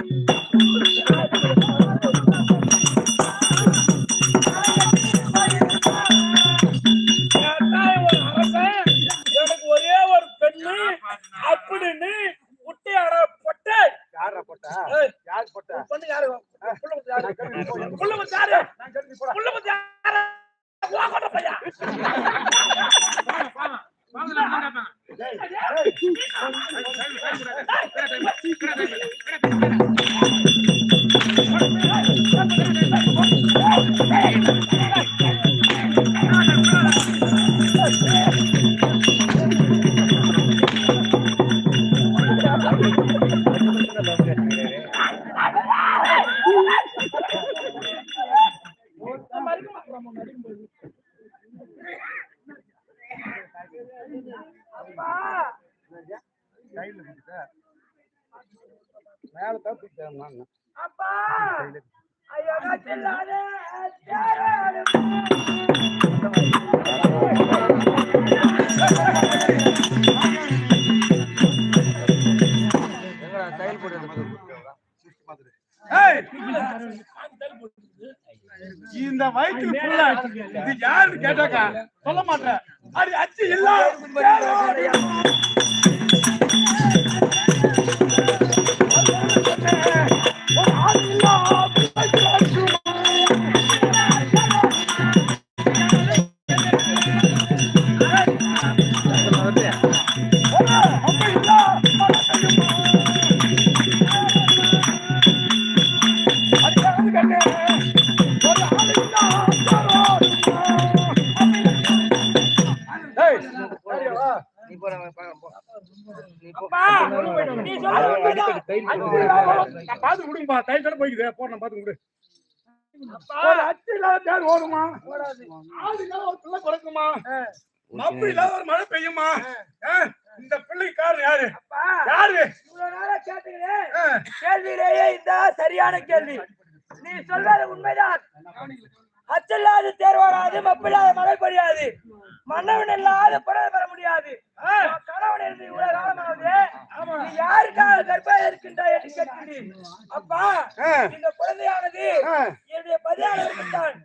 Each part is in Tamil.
எனக்கு ஒரே ஒரு பெண்ணு அப்படின்னு குட்டி அட பொட்டை யார பொட்டா யார் பொட்டா பொண்ணு யாரு புள்ள முத்து யாரு புள்ள முத்து யாரு புள்ள முத்து யாரு வாங்கட பையா வாங்கல வாங்கடா மேல தப்பிச்சேன் அப்பா ஐயோ செல்லாதே இந்த வயிற்றுக்குள்ள இது யாருன்னு கேட்டாக்கா சொல்ல மாட்டேன். அது அச்சு இல்ல பாத்து விடுங்கப்பா. தைத்தோட போய்க்குது போன பாத்து விடு. அச்சு இல்லாத தேர் ஓடுமா ஆடு இல்லாத ஒரு பிள்ளை பிறக்குமா மப்பு இல்லாத ஒரு மழை பெய்யுமா இந்த பிள்ளைக்கு காரணம் யாரு யாரு இவ்வளவு நேரா கேட்டீங்களே கேள்வியிலேயே இந்த சரியான கேள்வி. நீ சொல்றது உண்மைதான். அச்சில்லாத தேர் ஓடாது மப்பில்லாத மழை பெய்யாது மன்னவன் இல்லாத பிறகு பெற முடியாது. கணவன் இருந்து இவ்வளவு காலமாவது நீ யாருக்காக கர்ப்பம் இருக்கின்றாய் என்று கேட்கிறேன். அப்பா இந்த குழந்தையானது என்னுடைய பதியாளர் இருக்கின்றான்.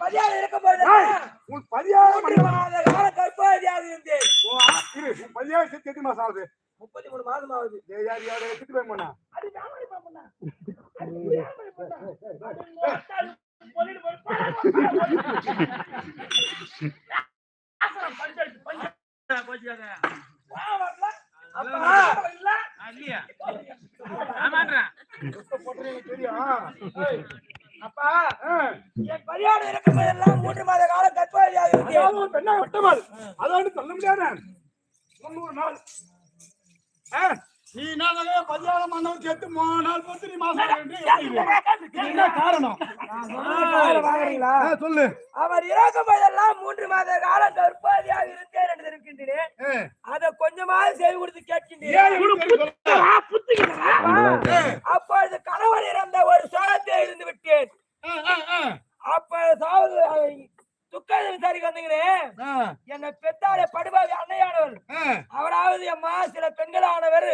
பதியாளர் இருக்கும் போது கால கர்ப்பவதியாக இருந்தேன். 30 மாசம் ஆகுது. 33 மாதம் ஆகுது. அப்பா என் பரியாடு இருக்கும்போதெல்லாம் 3 மாத காலம் கற்பவதியாக இருந்தேன். அதோடு சொல்ல முடியாது 90 நாள் நீ பதியாளம் மன்னவன் சேர்த்து 3 நாள் பொறுத்து நீ மாசம் என்ன காரணம் சொல்லு. அவர் இறக்கும் போதெல்லாம் 3 மாத காலம் கற்பவதியாக இருந்தேன் என்று இருக்கின்றேன். அதை கொஞ்சமாக செய்து கொடுத்து கேட்கின்றேன். அப்பொழுது கணவர் இறந்த ஒரு சோகத்தை இருந்து விட்டேன். அப்ப துக்க விசாரிக்க வந்தீங்களே என்னை பெத்தாட படுபாவி அன்னையானவர். அவராவது அம்மா சில பெண்களானவர்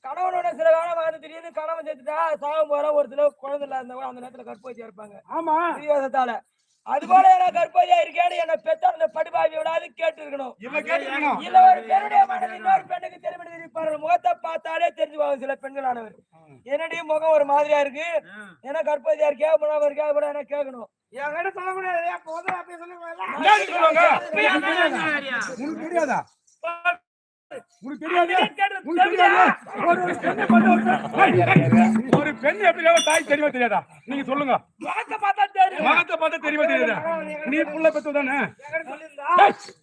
கணவனோட சில காலம் வந்து திடீர்னு கணவன் சேர்த்துட்டா சாகம் போற ஒரு சில குழந்தை இல்லாதவங்க அந்த நேரத்துல கற்போதியா இருப்பாங்க. ஆமா விவாதத்தால அதுபோல என்ன கற்போதியா இருக்கேன்னு என்ன பெத்த அந்த படுபாவி விடாது கேட்டு இருக்கணும். இல்ல ஒரு பெண்ணுடைய மனதில் இன்னொரு பெண்ணுக்கு தெரிவிப்பார்கள். முகத்தை பார்த்தாலே தெரிஞ்சுவாங்க சில பெண்களானவர். என்னுடைய முகம் ஒரு மாதிரியா இருக்கு ஏன்னா கற்போதியா இருக்கே முன்னாடி இருக்கா கூட என்ன கேட்கணும். என்கிட்ட சொல்ல முடியாது. தெரியாதா ஒரு பெண் எப்படி தாய் தெரியுமா தெரியாதா நீங்க சொல்லுங்க. மகத்தை பார்த்தா தெரியுமா தெரியாதா? நீ புள்ள பெத்து தானே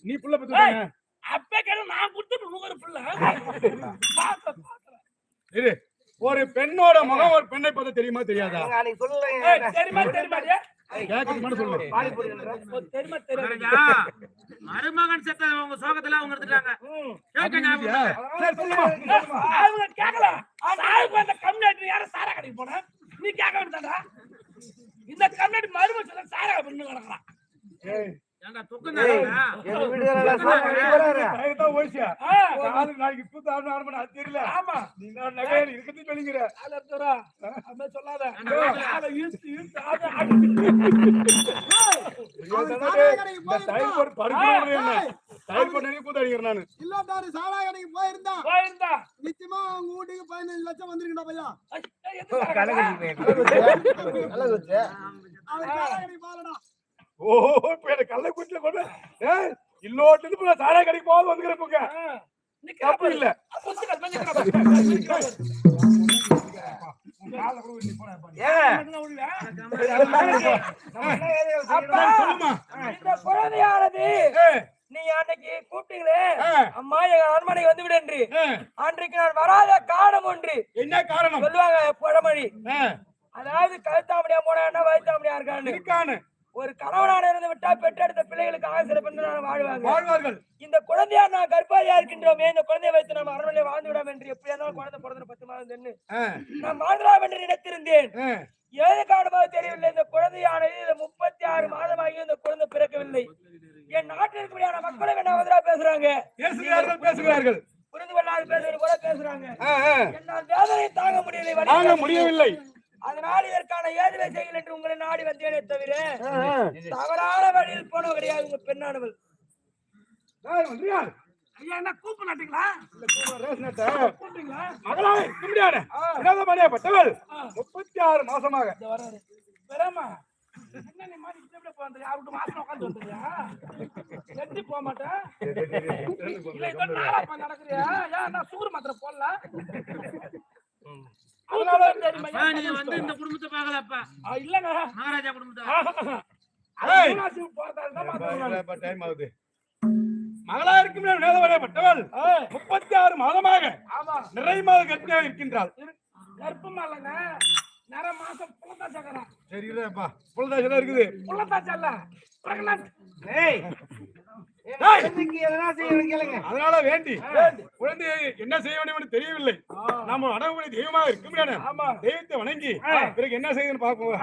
நீ புள்ள பெத்து தானே அப்ப நான் கொடுத்து ஒரு புள்ள இரு. ஒரு பெண்ணோட முகம் ஒரு பெண்ணை பார்த்தா தெரியுமா தெரியாதா? தெரியுமா தெரியுமா மருமகன் செத்த உங்க சோகத்துல அவங்க எடுத்துட்டாங்க. யாரும் சாரா கடைக்கு போன நீ கேட்க வேண்டாம்டா. இந்த கம்யூனிட்டி மருமகன் சாரா பண்ணு கிடக்குறான். எங்க வீட்டுல நாளைக்கு கூத்து ஆரம்பம் அது தெரியல. ஆமா நீ நகை இருக்கத்தையும் சொல்லிக்கிற சொல்லாத போயிருந்தா நிச்சயமா உங்க வீட்டுக்கு 15 லட்சம் வந்திருக்கா பையா. ஓஹோ கள்ளக்குட்டில கொண்டு இல்லோட்டு சாரா கடைக்கு போக வந்துக்கிறப்பங்க தப்பு இல்ல. குழந்தையானது நீ அன்னைக்கு கூப்பிட்டீங்களே அம்மா எங்க அரண்மனைக்கு வந்து விடு என்று அன்றைக்கு நான் வராத காரணம் ஒன்று. என்ன காரணம் சொல்லுவாங்க பழமொழி. அதாவது கழுத்தாமடியா போனா வயிற்றாமடியா இருக்கான்னு. ஒரு கணவனான இருந்து விட்டா பெற்றெடுத்த பிள்ளைகளுக்கு ஆசிரியர் பெண்கள் வாழ்வார்கள். இந்த குழந்தையா நான் கர்ப்பாதியா இருக்கின்றோமே, இந்த குழந்தையை வைத்து நம்ம அரண்மனையை வாழ்ந்து விடாம என்று எப்படி இருந்தாலும் குழந்தை பிறந்த 10 மாதம் நான் வாழ்ந்தலாம் என்று நினைத்திருந்தேன். ஏது காரணமாக தெரியவில்லை. இந்த குழந்தையானது 36 மாதமாகி இந்த குழந்தை பிறக்கவில்லை. என் நாட்டில் இருக்கக்கூடிய மக்களும் என்ன வந்தா பேசுகிறார்கள். புரிந்து கொள்ளாத பேசுறது கூட பேசுறாங்க. என்னால் வேதனை தாங்க முடியவில்லை. அதனால் இதற்கான ஏதுவை செய்யல் என்று உங்களை நாடி வந்தேனே தவிர தவறான வழியில் போன கிடையாது. உங்க பெண்ணானவள் ஐயா என்ன கூப்பு நட்டீங்களா? பட்டவள் 36 மாசமாக போக மாட்டேன் நடக்குறியா? சூறு மாத்திரம் போடலாம். இந்த குடும்பத்தை பாக்கலப்பா இல்லங்க மகாராஜா குடும்பத்தை மகளா இருக்கும் வேதவரைப்பட்டவள் 36 மாதமாக நிறை மாத கர்ப்பிணியாக இருக்கின்றாள். கர்ப்பமா இல்லங்க நிற மாசம் புள்ளதாச்சா சரிப்பா புள்ளதாச்சா இருக்குது. புள்ளதாச்சா அதனால வேண்டி குழந்தை என்ன செய்ய வேண்டும் என்று தெரியவில்லை. நாம அடங்குமுறை தெய்வமாக இருக்க முடியாது. தெய்வத்தை வணங்கி பிறகு என்ன செய்யுதுன்னு பார்ப்போம்.